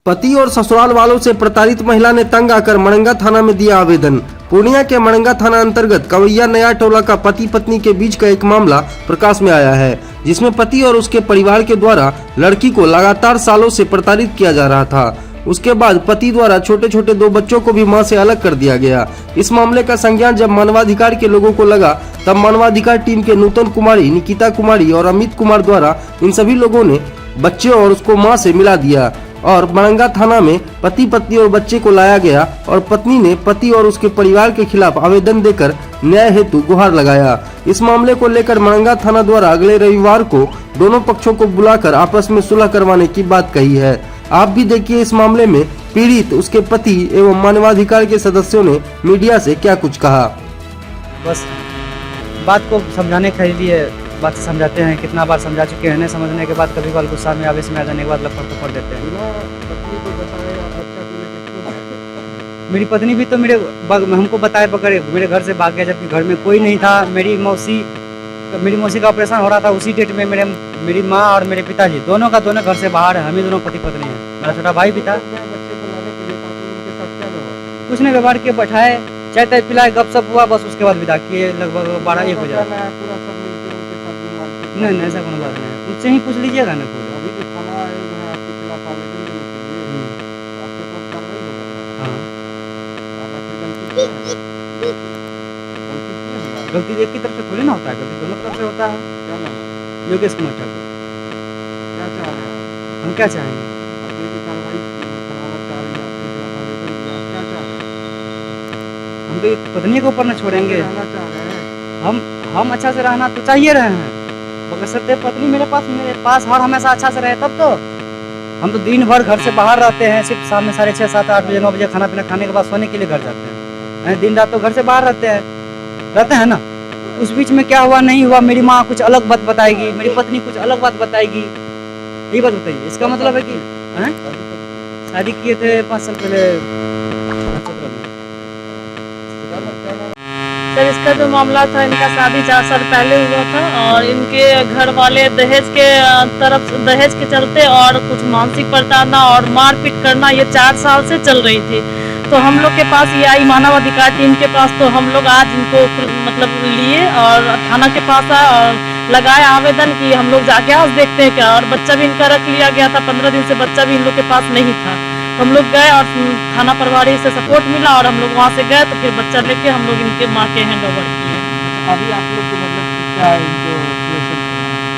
पति और ससुराल वालों से प्रताड़ित महिला ने तंग आकर मड़ंगा थाना में दिया आवेदन। पूर्णिया के मड़ंगा थाना अंतर्गत कवैया नया टोला का पति पत्नी के बीच का एक मामला प्रकाश में आया है, जिसमें पति और उसके परिवार के द्वारा लड़की को लगातार सालों से प्रताड़ित किया जा रहा था। उसके बाद पति द्वारा छोटे छोटे 2 बच्चों को भी मां से अलग कर दिया गया। इस मामले का संज्ञान जब मानवाधिकार के लोगों को लगा, तब मानवाधिकार टीम के नूतन कुमारी, निकिता कुमारी और अमित कुमार द्वारा इन सभी लोगों ने बच्चे और उसको मां से मिला दिया और मड़ंगा थाना में पति पत्नी और बच्चे को लाया गया और पत्नी ने पति और उसके परिवार के खिलाफ आवेदन देकर न्याय हेतु गुहार लगाया। इस मामले को लेकर मड़ंगा थाना द्वारा अगले रविवार को दोनों पक्षों को बुलाकर आपस में सुलह करवाने की बात कही है। आप भी देखिए इस मामले में पीड़ित, उसके पति एवं मानवाधिकार के सदस्यों ने मीडिया से क्या कुछ कहा। बस बात को समझाने के लिए बात समझाते हैं, कितना बार समझा चुके हैं, समझने के बाद कभी बार गुस्सा में आवेश में आ जाने के बाद लपड़ तो पड़ देते हैं। मेरी पत्नी भी तो हमको बताए बगैर मेरे घर से भाग गया, जबकि घर में कोई नहीं था। मेरी मौसी का ऑपरेशन हो रहा था, उसी डेट में मेरी माँ और मेरे पिताजी दोनों घर से बाहर है। हम ही दोनों पति पत्नी हैं। मेरा छोटा भाई भी था। कुछ ने व्यवहार के बैठाए, चाय ताय पिलाए, गपशप हुआ, बस उसके बाद विदा किए। लगभग 12-1 हो जाए। नहीं ऐसा कोनो बात नहीं, मुझसे ही पूछ लीजिएगा ना। अभी जो थाना आए हैं आपके खिलाफ आवेदन देने के लिए, आपके तो कार्रवाई होगा। हाँ, गलती एक की तरफ से थोड़ी ना होता है, गलती दोनों तरफ से होता है। क्या नाम है? योगेश कुमार ठाकुर। क्या चाह रहे हैं? हम क्या चाहेंगे? अपनी की कार्रवाई करवाना चाह रही है, आपके खिलाफ आवेदन दिया, क्या चाह रहे हैं? हम तो पत्नी के ऊपर न छोड़ेंगे। रहना चाह रहे हैं हम अच्छा से रहना तो चाहिए रहे हैं, मगर सत्य पत्नी मेरे पास हर हमेशा अच्छा से रहे तब तो। हम तो दिन भर घर से बाहर रहते हैं, सिर्फ शाम में 6:30, 7, 8 बजे 9 बजे खाना पीना खाने के बाद सोने के लिए घर जाते हैं। दिन रात तो घर से बाहर रहते हैं ना। उस बीच में क्या हुआ नहीं हुआ, मेरी माँ कुछ अलग बात बताएगी, मेरी पत्नी कुछ अलग बात बताएगी। यही बात बताइए, इसका मतलब है कि शादी किए थे 5 साल पहले। सर, इसका जो मामला था, इनका शादी 4 साल पहले हुआ था और इनके घर वाले दहेज के चलते और कुछ मानसिक प्रताड़ना और मारपीट करना ये 4 साल से चल रही थी। तो हम लोग के पास ये आई मानवाधिकार टीम के पास, तो हम लोग आज इनको मतलब लिए और थाना के पास आए और लगाए आवेदन कि हम लोग जाके आज देखते हैं क्या। और बच्चा भी इनका रख लिया गया था, 15 दिन से बच्चा भी इन लोग के पास नहीं था। हम लोग गए और थाना प्रभारी से सपोर्ट मिला और हम लोग वहाँ से गए, तो फिर बच्चा लेके हम लोग इनके माँ के हैंड ओवर किए। अभी आप लोग को मतलब क्या है इनको सोल्यूशन?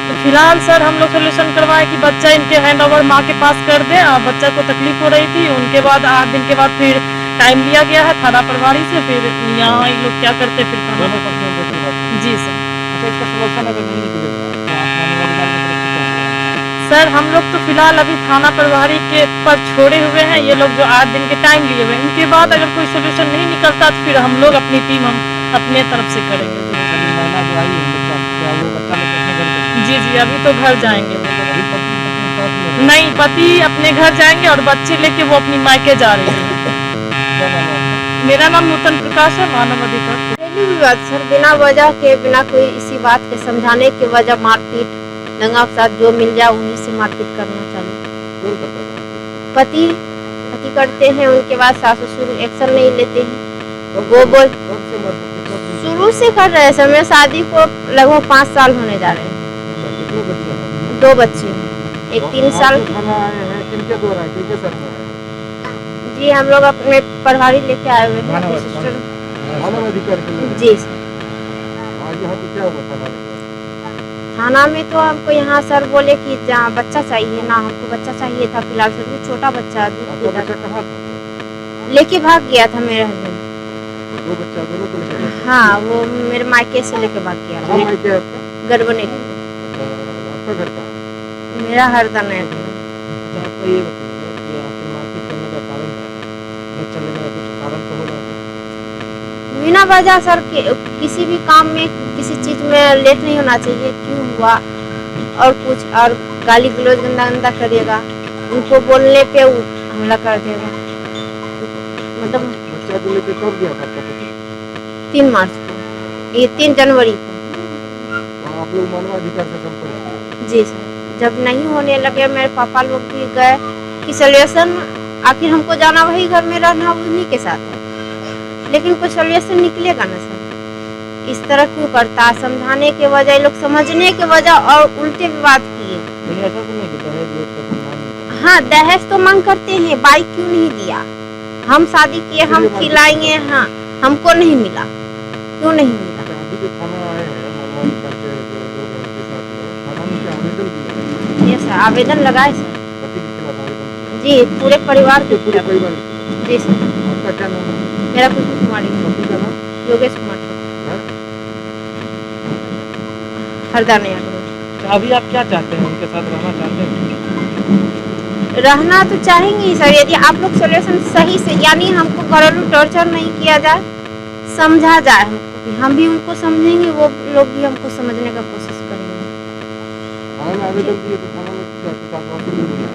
तो फिलहाल सर हम लोग सोल्यूशन करवाए कि बच्चा इनके हैंड ओवर माँ के पास कर दे। और बच्चा को तकलीफ हो रही थी, उनके बाद 8 दिन के बाद फिर टाइम लिया गया है थाना प्रभारी से। फिर यहाँ ये लोग क्या करते फिर थाना जी सर। अच्छा, इसका सोल्यूशन अगर नहीं निकलेगा तो आप मानवाधिकार की तरफ से क्या? सर हम लोग तो फिलहाल अभी थाना प्रभारी के पर छोड़े हुए हैं। ये लोग जो 8 दिन के टाइम लिए हुए हैं, इनके बाद अगर कोई सोल्यूशन नहीं निकलता तो फिर हम लोग अपनी टीम हम अपने तरफ से करेंगे। महिला जो आई है क्या वो बच्चा लेकर अपने घर जाएगी? जी अभी तो घर जाएंगे वो लोग। अभी पति अपने साथ में है? नहीं, पति अपने घर जाएंगे और बच्चे लेके वो अपनी मायके जा रही है। क्या नाम है आपका? मेरा नाम नूतन प्रकाश है, मानव अधिकार। पहली भी बात सर, बिना वजह के, बिना कोई इसी बात के समझाने की वजह मारपीट, दंगा फसाद जो मिल जाए उन्हीं से मारपीट करना चाहिए। कौन करता है? पति करते हैं, उनके बाद सास ससुर एक्शन नहीं लेते हैं। वो बोल कब से मतलब शुरू से कर रहे हैं सर। मेरे शादी को लगभग 5 साल होने जा रहे हैं। कितने बच्चे हैं? 2 बच्चे हैं, एक 3 साल आप जो थाना आए हैं किनके द्वारा, किनके साथ में आए? जी हम लोग अपने प्रभारी लेके आए हुए हैं, अपने सिस्टर। मानवाधिकार के लिए? जी सर। आज यहाँ पे क्या हुआ था? थाना में तो हमको यहाँ सर बोले कि जहाँ बच्चा चाहिए ना, हमको बच्चा चाहिए था फिलहाल सर। वो छोटा बच्चा आपका बच्चा कहाँ था? लेके भाग गया था मेरे हस्बैंड। 2 बच्चा दोनों को लेकर गए? हाँ, वो मेरे मायके से लेके भाग गया कहाँ था। मायके है आपका? गड़बने। अच्छा, आपका घर कहाँ है? मेरा हरदा नया। अच्छा, आपका ये बताइए कि आपके मारपीट करने का कारण क्या है? बच्चा लेने का कुछ कारण तो होगा? बिना वजह सर किसी भी काम में, किसी चीज में लेट नहीं होना चाहिए। क्यों हुआ और कुछ और गाली गलौज गंदा करेगा, उनको बोलने पे वो हमला कर देगा। मतलब बच्चा को लेकर कब गया था आपका पति? 3 मार्च को, ये 3 जनवरी को। आप लोग मानवाधिकार से संपर्क किए? जी सर। जब नहीं होने लगे, मेरे पापा लोग भी गए कि सोल्यूशन आखिर हमको जाना वही घर में रहना उन्हीं के साथ है, लेकिन कोई सोल्यूशन निकलेगा ना सर। इस तरह क्यों करता है, समझाने के बजाय लोग समझने के बजाय और उल्टे विवाद किए। नहीं ऐसा तो नहीं कि दहेज वेज का कोई मांग नहीं हाँ दहेज तो मांग करते हैं, बाइक क्यों नहीं दिया, हम शादी किए हम खिलाएंगे, हाँ हमको नहीं मिला, क्यों नहीं मिला। करता। अभी जो थाना आए हैं मामला निकाल के जो लोग हैं उनके साथ में थाना में क्या आवेदन दिया है? ये सर आवेदन लगाए सर, पति के खिलाफ आवेदन दिया जी पूरे परिवार है? के पूरे खिलाफ। परिवार जी सर, आपका क्या नाम है? मेरा खुशबू कुमारी है, पति का नाम योगेश कुमार ठाकुर, है? हरदा नया टोला। अभी आप क्या चाहते हैं, उनके साथ रहना चाहते हैं? रहना तो चाहेंगे ही सर, यदि आप लोग सोल्यूशन सही से, यानी हमको घरेलू टॉर्चर नहीं किया जाए, समझा जाए हमको भी, हम भी उनको समझेंगे, वो लोग भी हमको समझने का कोशिश करेंगे। थाना में आवेदन दिए तो थाना में क्या कुछ आश्वासन नहीं मिला?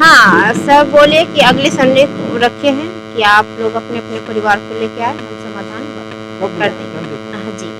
हाँ सर बोले कि अगले संडे को रखे हैं कि आप लोग अपने अपने परिवार को लेके आए, हम समाधान कब कर मिला? देंगे। हाँ जी